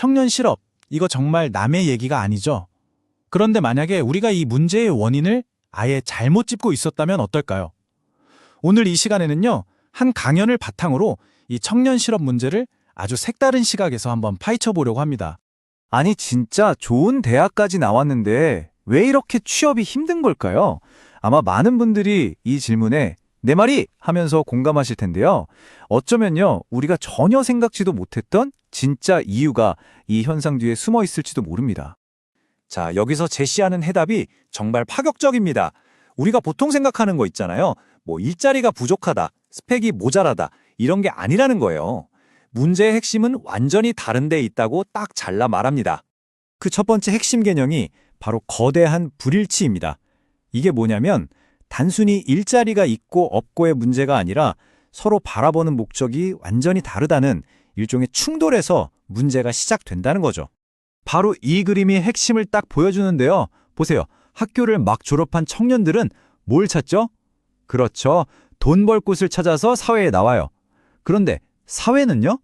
청년 실업, 이거 정말 남의 얘기가 아니죠. 그런데 만약에 우리가 이 문제의 원인을 아예 잘못 짚고 있었다면 어떨까요? 오늘 이 시간에는요, 한 강연을 바탕으로 이 청년 실업 문제를 아주 색다른 시각에서 한번 파헤쳐 보려고 합니다. 아니 진짜 좋은 대학까지 나왔는데 왜 이렇게 취업이 힘든 걸까요? 아마 많은 분들이 이 질문에 내 말이 하면서 공감하실 텐데요. 어쩌면요, 우리가 전혀 생각지도 못했던 진짜 이유가 이 현상 뒤에 숨어 있을지도 모릅니다. 자, 여기서 제시하는 해답이 정말 파격적입니다. 우리가 보통 생각하는 거 있잖아요. 뭐 일자리가 부족하다, 스펙이 모자라다, 이런 게 아니라는 거예요. 문제의 핵심은 완전히 다른 데 있다고 딱 잘라 말합니다. 그 첫 번째 핵심 개념이 바로 거대한 불일치입니다. 이게 뭐냐면 단순히 일자리가 있고 없고의 문제가 아니라 서로 바라보는 목적이 완전히 다르다는 일종의 충돌에서 문제가 시작된다는 거죠. 바로 이 그림이 핵심을 딱 보여주는데요. 보세요. 학교를 막 졸업한 청년들은 뭘 찾죠? 그렇죠. 돈 벌 곳을 찾아서 사회에 나와요. 그런데 사회는요?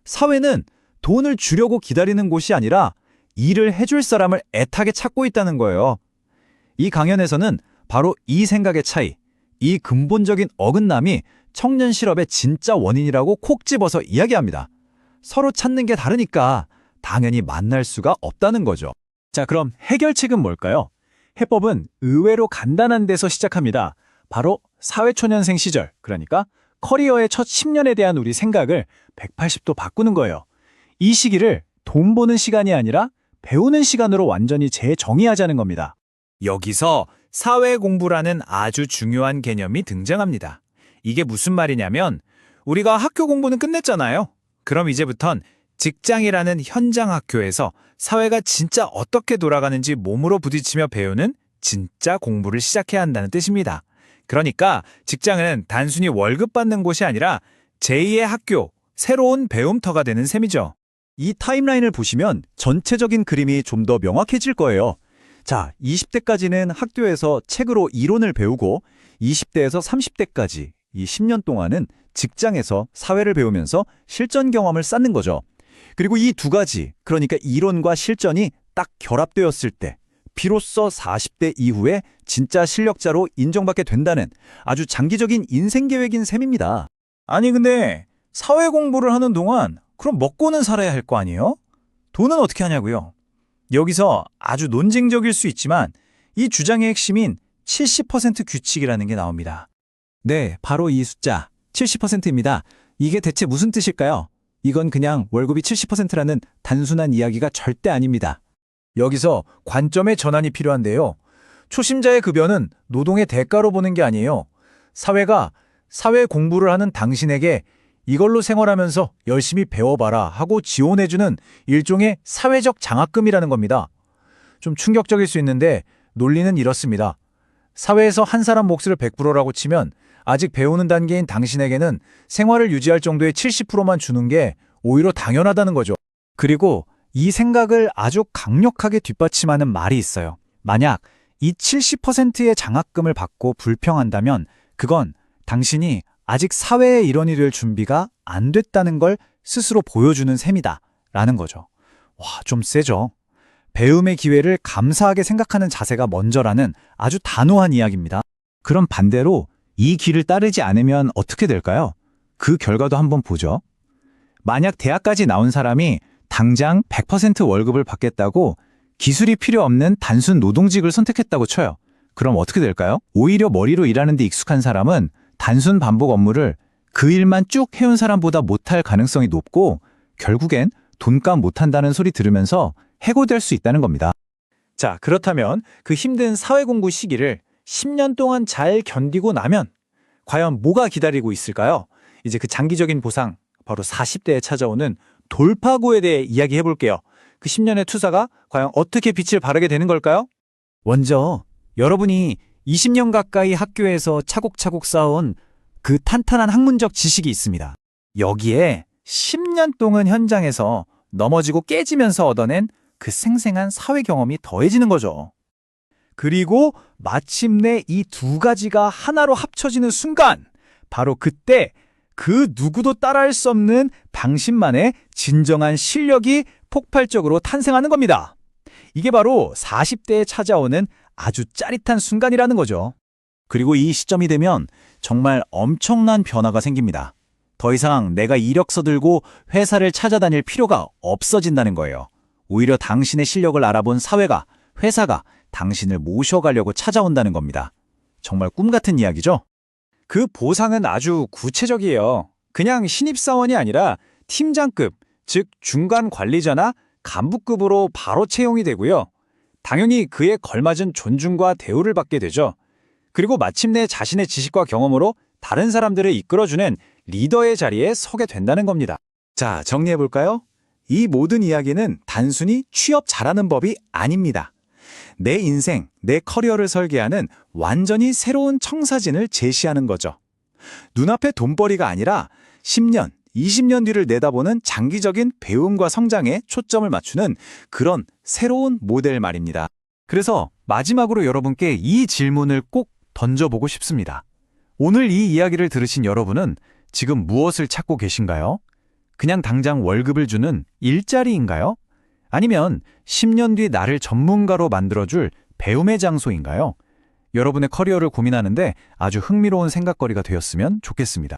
사회는 돈을 주려고 기다리는 곳이 아니라 일을 해줄 사람을 애타게 찾고 있다는 거예요. 이 강연에서는 바로 이 생각의 차이, 이 근본적인 어긋남이 청년 실업의 진짜 원인이라고 콕 집어서 이야기합니다. 서로 찾는 게 다르니까 당연히 만날 수가 없다는 거죠. 자, 그럼 해결책은 뭘까요? 해법은 의외로 간단한 데서 시작합니다. 바로 사회초년생 시절, 그러니까 커리어의 첫 10년에 대한 우리 생각을 180도 바꾸는 거예요. 이 시기를 돈 버는 시간이 아니라 배우는 시간으로 완전히 재정의하자는 겁니다. 여기서 사회 공부라는 아주 중요한 개념이 등장합니다. 이게 무슨 말이냐면 우리가 학교 공부는 끝냈잖아요. 그럼 이제부턴 직장이라는 현장 학교에서 사회가 진짜 어떻게 돌아가는지 몸으로 부딪히며 배우는 진짜 공부를 시작해야 한다는 뜻입니다. 그러니까 직장은 단순히 월급 받는 곳이 아니라 제2의 학교, 새로운 배움터가 되는 셈이죠. 이 타임라인을 보시면 전체적인 그림이 좀 더 명확해질 거예요. 자, 20대까지는 학교에서 책으로 이론을 배우고 20대에서 30대까지 이 10년 동안은 직장에서 사회를 배우면서 실전 경험을 쌓는 거죠. 그리고 이 두 가지, 그러니까 이론과 실전이 딱 결합되었을 때 비로소 40대 이후에 진짜 실력자로 인정받게 된다는 아주 장기적인 인생 계획인 셈입니다. 아니 근데 사회 공부를 하는 동안 그럼 먹고는 살아야 할 거 아니에요? 돈은 어떻게 하냐고요? 여기서 아주 논쟁적일 수 있지만 이 주장의 핵심인 70% 규칙이라는 게 나옵니다. 네, 바로 이 숫자 70%입니다. 이게 대체 무슨 뜻일까요? 이건 그냥 월급이 70%라는 단순한 이야기가 절대 아닙니다. 여기서 관점의 전환이 필요한데요. 초심자의 급여는 노동의 대가로 보는 게 아니에요. 사회가 사회 공부를 하는 당신에게 이걸로 생활하면서 열심히 배워봐라 하고 지원해주는 일종의 사회적 장학금이라는 겁니다. 좀 충격적일 수 있는데 논리는 이렇습니다. 사회에서 한 사람 몫을 100%라고 치면 아직 배우는 단계인 당신에게는 생활을 유지할 정도의 70%만 주는 게 오히려 당연하다는 거죠. 그리고 이 생각을 아주 강력하게 뒷받침하는 말이 있어요. 만약 이 70%의 장학금을 받고 불평한다면 그건 당신이 아직 사회의 일원이 될 준비가 안 됐다는 걸 스스로 보여주는 셈이다 라는 거죠. 와, 좀 세죠? 배움의 기회를 감사하게 생각하는 자세가 먼저라는 아주 단호한 이야기입니다. 그럼 반대로 이 길을 따르지 않으면 어떻게 될까요? 그 결과도 한번 보죠. 만약 대학까지 나온 사람이 당장 100% 월급을 받겠다고 기술이 필요 없는 단순 노동직을 선택했다고 쳐요. 그럼 어떻게 될까요? 오히려 머리로 일하는 데 익숙한 사람은 단순 반복 업무를 그 일만 쭉 해온 사람보다 못할 가능성이 높고 결국엔 돈값 못한다는 소리 들으면서 해고될 수 있다는 겁니다. 자, 그렇다면 그 힘든 사회공부 시기를 10년 동안 잘 견디고 나면 과연 뭐가 기다리고 있을까요? 이제 그 장기적인 보상, 바로 40대에 찾아오는 돌파구에 대해 이야기해 볼게요. 그 10년의 투사가 과연 어떻게 빛을 발하게 되는 걸까요? 먼저 여러분이 20년 가까이 학교에서 차곡차곡 쌓아온 그 탄탄한 학문적 지식이 있습니다. 여기에 10년 동안 현장에서 넘어지고 깨지면서 얻어낸 그 생생한 사회 경험이 더해지는 거죠. 그리고 마침내 이 두 가지가 하나로 합쳐지는 순간, 바로 그때 그 누구도 따라할 수 없는 당신만의 진정한 실력이 폭발적으로 탄생하는 겁니다. 이게 바로 40대에 찾아오는 아주 짜릿한 순간이라는 거죠. 그리고 이 시점이 되면 정말 엄청난 변화가 생깁니다. 더 이상 내가 이력서 들고 회사를 찾아다닐 필요가 없어진다는 거예요. 오히려 당신의 실력을 알아본 사회가, 회사가 당신을 모셔가려고 찾아온다는 겁니다. 정말 꿈 같은 이야기죠? 그 보상은 아주 구체적이에요. 그냥 신입사원이 아니라 팀장급, 즉 중간 관리자나 간부급으로 바로 채용이 되고요. 당연히 그에 걸맞은 존중과 대우를 받게 되죠. 그리고 마침내 자신의 지식과 경험으로 다른 사람들을 이끌어주는 리더의 자리에 서게 된다는 겁니다. 자, 정리해볼까요? 이 모든 이야기는 단순히 취업 잘하는 법이 아닙니다. 내 인생, 내 커리어를 설계하는 완전히 새로운 청사진을 제시하는 거죠. 눈앞에 돈벌이가 아니라 10년, 20년 뒤를 내다보는 장기적인 배움과 성장에 초점을 맞추는 그런 새로운 모델 말입니다. 그래서 마지막으로 여러분께 이 질문을 꼭 던져보고 싶습니다. 오늘 이 이야기를 들으신 여러분은 지금 무엇을 찾고 계신가요? 그냥 당장 월급을 주는 일자리인가요? 아니면 10년 뒤 나를 전문가로 만들어줄 배움의 장소인가요? 여러분의 커리어를 고민하는데 아주 흥미로운 생각거리가 되었으면 좋겠습니다.